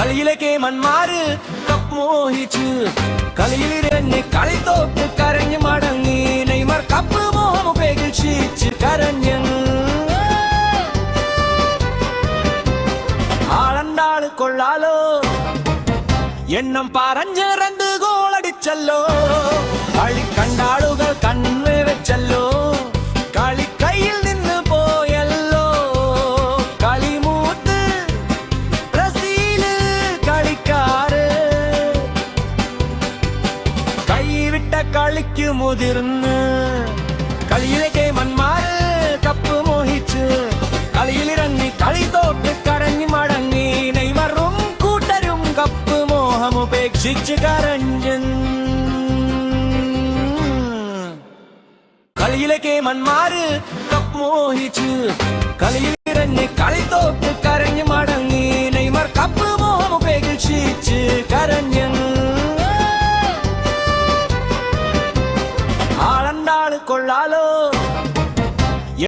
കളിയിലേക്ക് മന്മാര് cup മോഹിച്ച് കളിയിലിരഞ്ഞ് കളി തോറ്റ് കരഞ്ഞു മടങ്ങി നെയ്മർ കപ്പ് മോഹം ഉപേക്ഷിച്ച് കരഞ്ഞ് ആളണ്ടാള് കൊള്ളാലോ എണ്ണം പറഞ്ഞ് 2 ഗോൾ അടിച്ചല്ലോ കളി കണ്ടാളുകൾ കണ്ണ് വെച്ചല്ലോ കളി കയ്യിൽ നിന്ന് പോയല്ലോ കളി മൂത്ത് ബ്രസീല് കളിക്കാര് കൈവിട്ട കളിക്ക് മുതിർന്ന് കളിയിലേക്ക് മന്മാര് കപ്പ് മോഹിച്ച് കളിയിലിറങ്ങി കളി തോട്ട് കരഞ്ഞു മടങ്ങി നെയ്മറും കൂട്ടരും കപ്പ് മോഹം ഉപേക്ഷിച്ച് കരഞ്ഞ് കളിയിലേക്ക് മന്മാര് കപ്പ് മോഹിച്ച് കളിയിലിറങ്ങി കളി തോട്ട് കരഞ്ഞു മടങ്ങി നെയ്മർ കപ്പ് മോഹം ഉപേക്ഷിച്ച് കരഞ്ഞ് ആളണ്ടാള് കൊള്ളാലോ